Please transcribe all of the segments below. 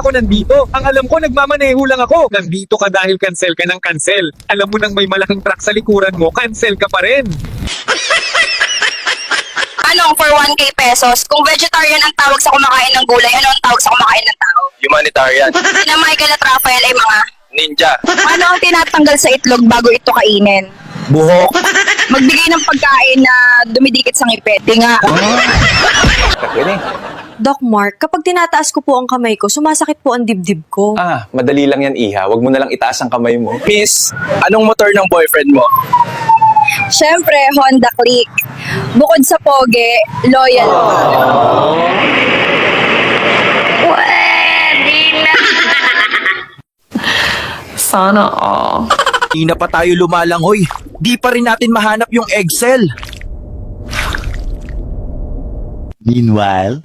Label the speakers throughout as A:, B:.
A: ako nandito. Ang alam ko, nagmamaneho lang ako. Nandito ka dahil cancel ka ng cancel. Alam mo nang may malaking truck sa likuran mo, cancel ka pa rin.
B: Ano, for 1K pesos, kung vegetarian ang tawag sa kumakain ng gulay, ano ang tawag sa kumakain ng tao?
C: Humanitarian.
B: Na Michael at Rafael ay mga...
C: Ninja.
B: Ano ang tinatanggal sa itlog bago ito kainin?
C: Buhok.
B: Magbigay ng pagkain na dumidikit sa ngipet. Tinga.
D: Doc Mark, kapag tinataas ko po ang kamay ko, sumasakit po ang dibdib ko.
C: Madali lang yan, Iha. Huwag mo na lang itaas ang kamay mo. Miss, anong motor ng boyfriend mo?
B: Siyempre, Honda Click. Bukod sa poge, loyal.
E: Sana all.
F: Di na pa tayo lumalangoy. Di pa rin natin mahanap yung Excel.
G: Meanwhile,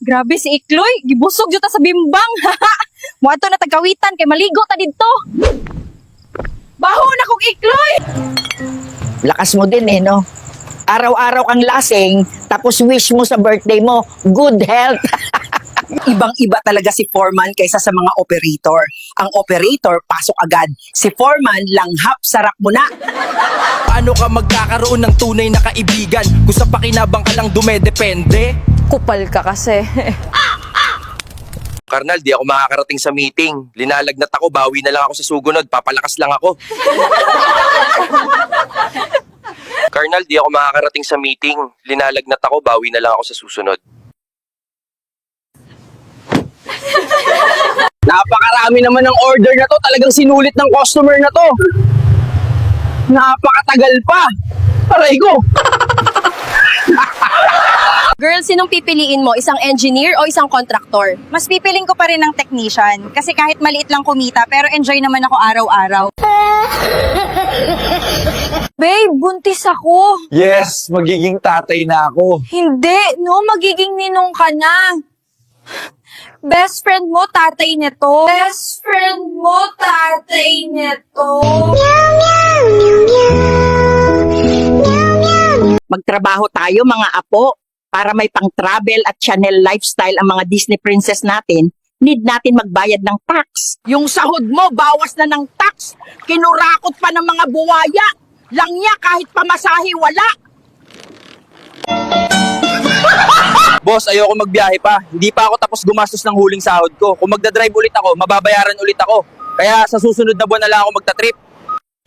B: Grabe si Ikloy, gibusog juta sa bimbang. Muadto na tagawitan kay maligo ta didto. Baho na kong Ikloy.
H: Lakas mo din eh, no? Araw-araw kang lasing, tapos wish mo sa birthday mo, good health.
I: Ibang-iba talaga si foreman kaysa sa mga operator. Ang operator, pasok agad. Si foreman, langhap, sarap mo na.
F: Paano ka magkakaroon ng tunay na kaibigan kung sa pakinabang ka lang dumedepende?
D: Kupal ka kasi.
C: Karnal, di ako makakarating sa meeting. Linalagnat ako, bawi na lang ako sa sugunod. Papalakas lang ako. Karnal, di ako makakarating sa meeting. Linalagnat ako, bawi na lang ako sa susunod.
I: Napakarami naman ng order na to. Talagang sinulit ng customer na to. Napakatagal pa. Aray ko.
B: Girl, sinong pipiliin mo? Isang engineer o isang contractor? Mas pipiling ko pa rin ng technician. Kasi kahit maliit lang kumita, pero enjoy naman ako araw-araw.
D: Babe, buntis ako.
C: Yes, magiging tatay na ako.
D: Hindi, no, magiging ninong ka na. Best friend mo, tatay nito. Best friend mo, tatay nito.
H: Magtrabaho tayo mga apo para may pang-travel at channel lifestyle ang mga Disney princess natin. Need natin magbayad ng tax. Yung sahod mo, bawas na ng tax. Kinurakot pa ng mga buwaya. Langya kahit pamasahe, wala.
C: Boss, ayoko magbiyahe pa. Hindi pa ako tapos gumastos ng huling sahod ko. Kung magdadrive ulit ako, mababayaran ulit ako. Kaya sa susunod na buwan na lang ako magta-trip.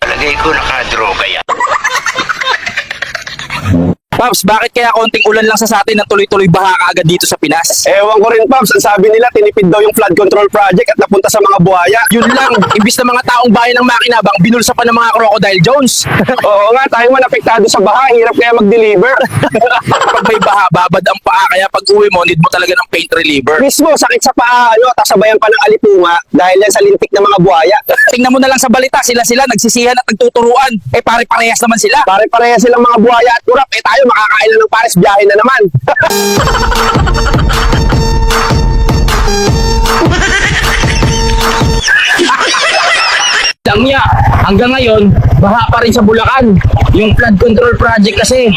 G: palagay ko nakadroga yan.
C: Pops, bakit kaya konting ulan lang sa atin ng tuloy-tuloy baha kaagad dito sa Pinas?
J: Ewan ko rin, Pops. Ang sabi nila, tinipid daw yung flood control project at napunta sa mga buhaya.
C: Yun lang, imbis na mga taong bayan ng makinabang, binulsa pa ng mga Crocodile Jones.
J: Oo nga, tayo man apektado sa baha. Hirap kaya mag-deliver.
C: Pag may baha, babad ang paa, kaya pag uwi mo, need mo talaga ng paint reliever.
J: Mismo, sakit sa paa, tapos sabayan pa ng alipunga dahil yan sa lintik ng mga buhaya.
C: Tingnan mo na lang sa balita, sila nagsisihan at nagtuturuan. Eh pare-parehas naman sila.
J: Pare-pareha silang mga buhaya at kurap. Eh tayo, makakain na ng pares biyahe na naman.
I: Langya, hanggang ngayon, baha pa rin sa Bulacan. Yung flood control project kasi,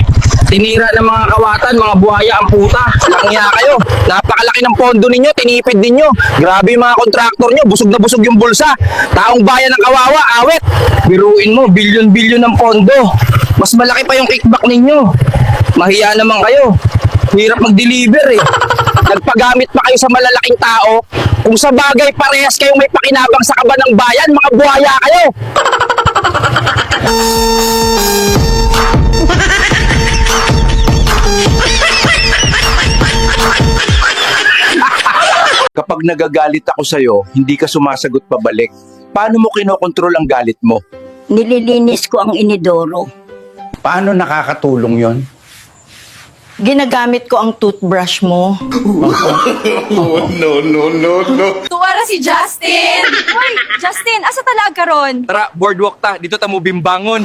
I: tinira ng mga kawatan, mga buhaya ang puta.
C: Langya kayo. Napakalaki ng pondo ninyo, tinipid ninyo. Grabe yung mga kontraktor nyo, busog na busog yung bulsa. Taong bayan ng kawawa, awet.
I: Biruin mo, bilyon-bilyon ng pondo.
C: Mas malaki pa yung kickback ninyo. Mahiya naman kayo. Hirap mag-deliver eh. Nagpagamit pa kayo sa malalaking tao. Kung sa bagay parehas kayong may pakinabang sa kaban ng bayan, mga buhaya kayo.
F: Kapag nagagalit ako sa'yo, hindi ka sumasagot pabalik. Paano mo kinokontrol ang galit mo?
H: Nililinis ko ang inidoro.
G: Paano nakakatulong yon?
H: Ginagamit ko ang toothbrush mo.
D: Tuwara si Justin! Hoy, Justin, asa talaga ka ron?
C: Tara, boardwalk ta. Dito tamo bimbangon.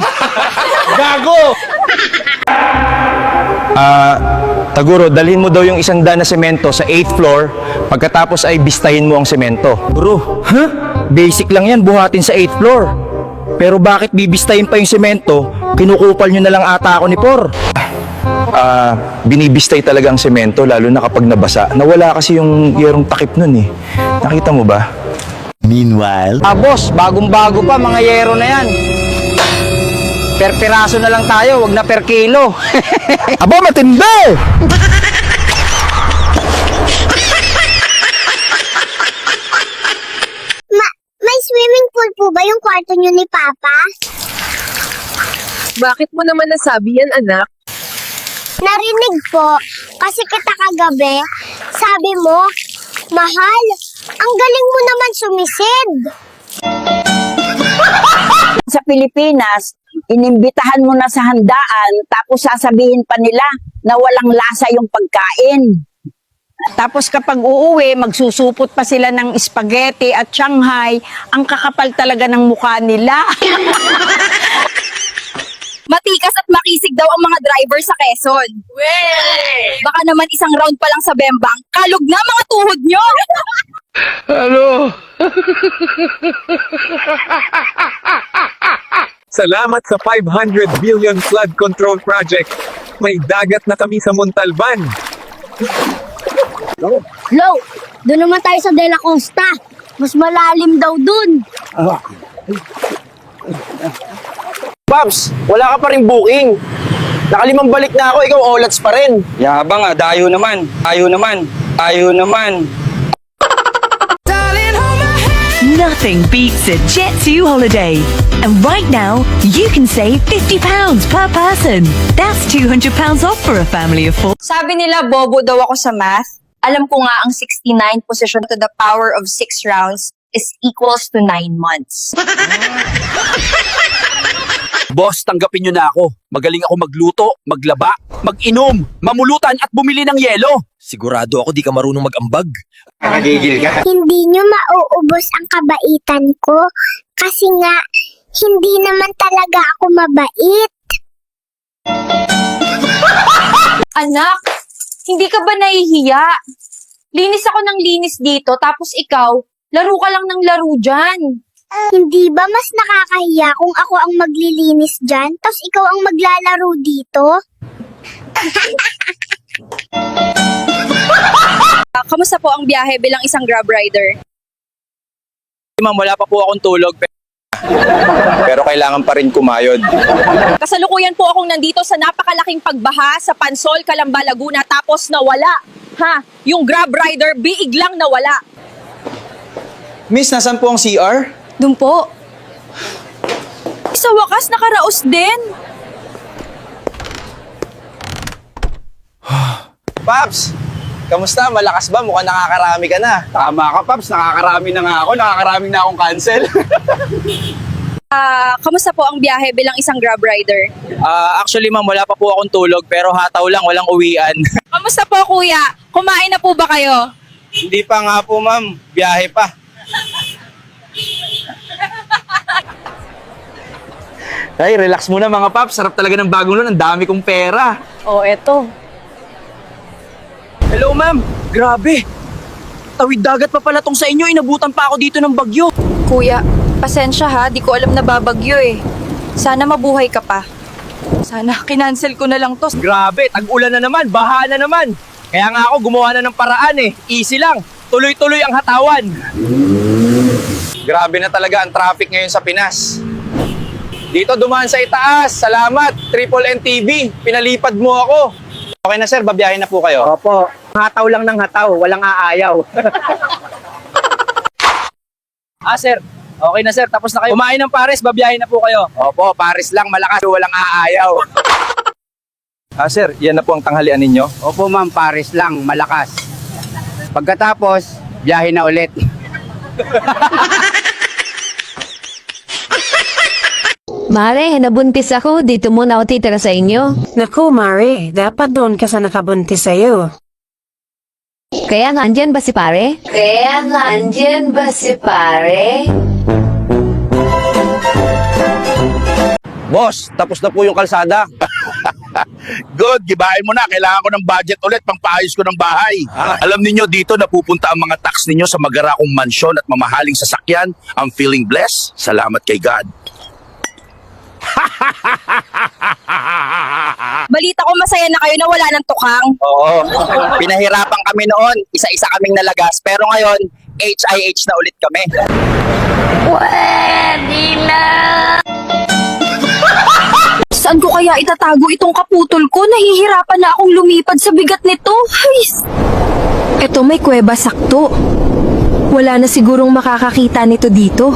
K: Taguro, dalhin mo daw yung 100 na semento sa 8th floor, pagkatapos ay bistahin mo ang semento. Bro, Basic lang yan, buhatin sa 8th floor. Pero bakit bibistahin pa yung semento Kinukupal nyo na lang ata ako ni Por. Binibistay talaga ang semento lalo na kapag nabasa. Nawala kasi yung yerong takip nun eh. Nakita mo ba?
G: Meanwhile,
C: Boss, bagong-bago pa mga yero na yan. Per piraso na lang tayo, wag na per kilo.
K: Aba, matindi!
D: May swimming pool po ba yung kwarto niyo ni Papa?
E: Bakit mo naman nasabi yan, anak?
D: Narinig po. Kasi kita kagabi, sabi mo, Mahal, ang galing mo naman sumisid.
H: Sa Pilipinas, inimbitahan mo na sa handaan, tapos sasabihin pa nila na walang lasa yung pagkain. Tapos kapag uuwi, magsusupot pa sila ng spaghetti at Shanghai, ang kakapal talaga ng mukha nila.
B: Matikas at makisig daw ang mga driver sa Quezon. Baka naman isang round pa lang sa bembang, kalog na mga tuhod nyo!
A: Salamat sa 500 billion flood control project. May dagat na kami sa Montalban.
D: Lo, doon naman tayo sa De La Costa. Mas malalim daw dun.
C: Paps, wala ka pa rin booking. Nakalimang balik na ako, ikaw olats pa rin. Yabang dayo naman.
L: Nothing beats a Jet2 holiday. And right now, you can save £50 per person. That's £200 off for a family of 4.
B: Sabi nila, bobo daw ako sa math. Alam ko nga ang 69 position to the power of 6 rounds is equals to 9 months.
F: Boss, tanggapin nyo na ako. Magaling ako magluto, maglaba, mag-inom, mamulutan at bumili ng yelo.
C: Sigurado ako di ka marunong mag-ambag.
D: Hindi nyo mauubos ang kabaitan ko. Kasi nga, hindi naman talaga ako mabait.
B: Anak, hindi ka ba nahihiya? Linis ako ng linis dito, tapos ikaw, laro ka lang ng laro dyan.
D: Hindi ba mas nakakahiya kung ako ang maglilinis dyan, tapos ikaw ang maglalaro dito?
B: Kamusta po ang biyahe bilang isang Grab rider?
C: Ma'am, wala pa po akong tulog.
K: Pero kailangan pa rin kumayod.
B: Kasalukuyan po akong nandito sa napakalaking pagbaha sa Pansol, Calamba, Laguna, tapos nawala. Yung Grab rider, biig lang nawala.
C: Miss, nasan po ang CR?
B: Doon po. Sa wakas, nakaraos din.
C: Paps, kamusta? Malakas ba? Mukhang nakakarami ka na.
J: Tama ka, Paps. Nakakarami na nga ako. Nakakaraming na akong cancel.
B: Kamusta po ang biyahe bilang isang Grab rider?
C: Actually, ma'am, wala pa po akong tulog, pero hataw lang, walang uwian.
B: Kamusta po, kuya? Kumain na po ba kayo?
C: Hindi pa nga po, ma'am. Biyahe pa. Ay, relax muna mga paps. Sarap talaga ng bagong loan. Ang dami kong pera.
B: Eto.
C: Hello, ma'am. Grabe. Tawid dagat pa pala tong sa inyo. Inabutan pa ako dito ng bagyo.
B: Kuya, pasensya ha. Di ko alam na babagyo eh. Sana mabuhay ka pa. Sana kinancel ko na lang to.
C: Grabe, tag-ulan na naman. Baha na naman. Kaya nga ako gumawa na ng paraan eh. Easy lang. Tuloy-tuloy ang hatawan. Grabe na talaga ang traffic ngayon sa Pinas. Dito dumaan sa itaas. Salamat, Triple N TV. Pinalipad mo ako. Okay na sir, babiyahin na po kayo.
J: Opo. Hataw lang ng hataw. Walang aayaw.
C: Sir. Okay na sir, tapos na kayo. Kumain ng pares, babiyahin na po kayo.
F: Opo, Paris lang, malakas, walang aayaw.
K: Sir, yan na po ang tanghalian ninyo.
J: Opo, ma'am. Paris lang. Malakas. Pagkatapos, biyahe na ulit.
L: Mare, nabuntis ako. Dito muna ako titira sa inyo.
E: Naku, Mari, dapat doon ka sa nakabuntis sa'yo.
L: Kaya nga, andyan ba si pare?
C: Boss, tapos na po yung kalsada.
F: Good, gibahin mo na. Kailangan ko ng budget ulit pang paayos ko ng bahay. Alam niyo dito napupunta ang mga tax ninyo sa magarakong mansyon at mamahaling sasakyan. I'm feeling blessed. Salamat kay God.
B: Balita ko masaya na kayo na wala ng tukang.
C: Oo. Pinahirapan kami noon. Isa-isa kaming nalagas. Pero ngayon, HIH na ulit kami.
D: Saan ko kaya itatago itong kaputol ko? Nahihirapan na akong lumipad sa bigat nito. Ay! Eto may kuweba sakto. Wala na sigurong makakakita nito dito.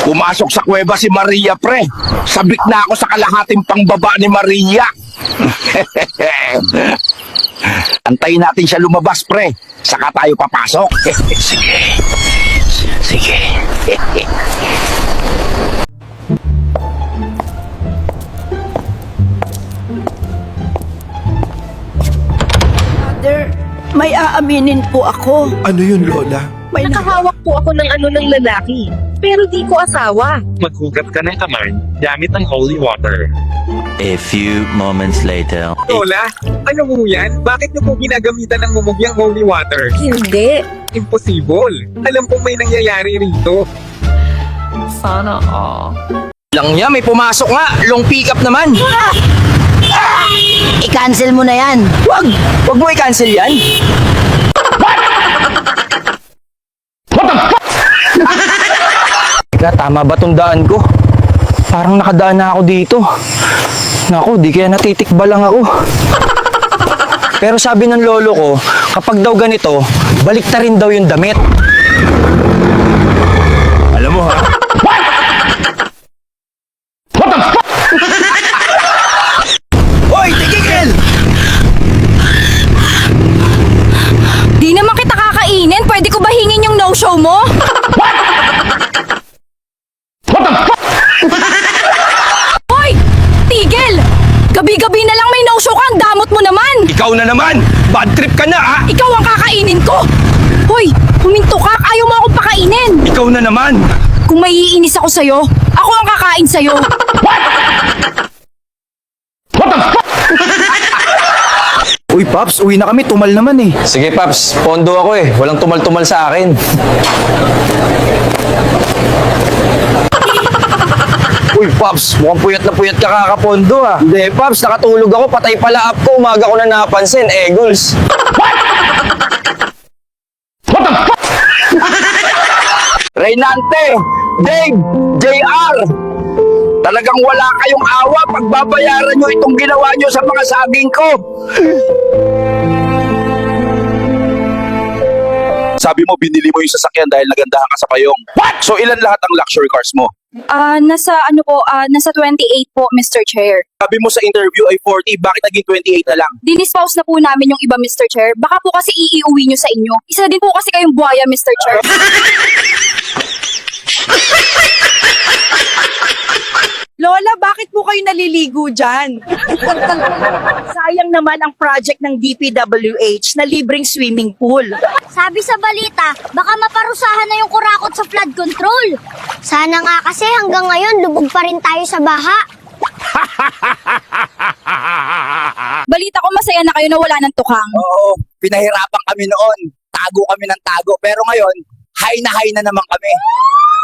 F: Pumasok sa kuweba si Maria, pre. Sabik na ako sa kalahating pangbaba ni Maria. Antayin natin siya lumabas, pre. Saka tayo papasok. Sige. Sige.
H: Mother, may aaminin po ako.
J: Ano yun, Lola?
H: May
E: Nakahawak po ako ng ng lalaki. Pero di ko asawa.
A: Maghugas ka ng kamay gamit ang holy water.
G: A few moments later.
A: Lola, ano mo yan? Bakit niyo po ginagamitan ng mumugyang holy water?
D: Hindi.
A: Impossible. Alam kong may nangyayari rito.
C: Lang niya, may pumasok nga. Long pickup naman.
H: I-cancel mo na yan.
C: Wag mo i-cancel yan. Teka, tama ba tong daan ko? Parang nakadaan na ako dito. Naku, di kaya natitikba lang ako. Pero sabi ng lolo ko, kapag daw ganito, balik na rin daw yung damit.
F: Alam mo, ha?
C: Hoy, tigil!
B: Di naman kita kakainin. Pwede ko ba hingin yung no-show mo? Hoy! Tigil! Gabi-gabi na lang may no-show ka. Ang damot mo naman.
C: Ikaw na naman! Bad trip ka na, ha?
B: Ikaw ang kakainin ko. Hoy! Huminto ka. Ayaw mo akong pakainin.
C: Ikaw na naman!
B: Kung maiinis ako sa'yo, ako ang kakain sa'yo.
J: Uy, Paps, uwi na kami. Tumal naman eh.
K: Sige, Paps. Pondo ako eh. Walang tumal-tumal sa akin.
C: Uy, Paps, mukhang puyat na puyat ka kakapondo, ha? Hindi, Paps, nakatulog ako. Patay pala up ko. Umaga ko na napansin. Eagles.
F: Reynante, Dave, JR, talagang wala kayong awa. Pagbabayaran nyo itong ginawa nyo sa mga saging ko. Sabi mo, binili mo yung sasakyan dahil nagandahan ka sa payong. What? So, ilan lahat ang luxury cars mo?
B: Nasa 28 po, Mr. Chair.
F: Sabi mo sa interview ay 40, bakit naging 28 na lang?
B: Dinispose na po namin yung iba, Mr. Chair. Baka po kasi iiuwi nyo sa inyo. Isa din po kasi kayong buhaya, Mr. Chair.
I: Lola, bakit po kayo naliligo dyan? Sayang naman ang project ng DPWH na libreng swimming pool.
D: Sabi sa balita, baka maparusahan na yung kurakot sa flood control. Sana nga kasi hanggang ngayon lubog pa rin tayo sa baha.
B: Balita ko masaya na kayo na wala ng tukang.
C: Oo, pinahirapan kami noon. Tago kami ng tago. Pero ngayon, high na naman kami.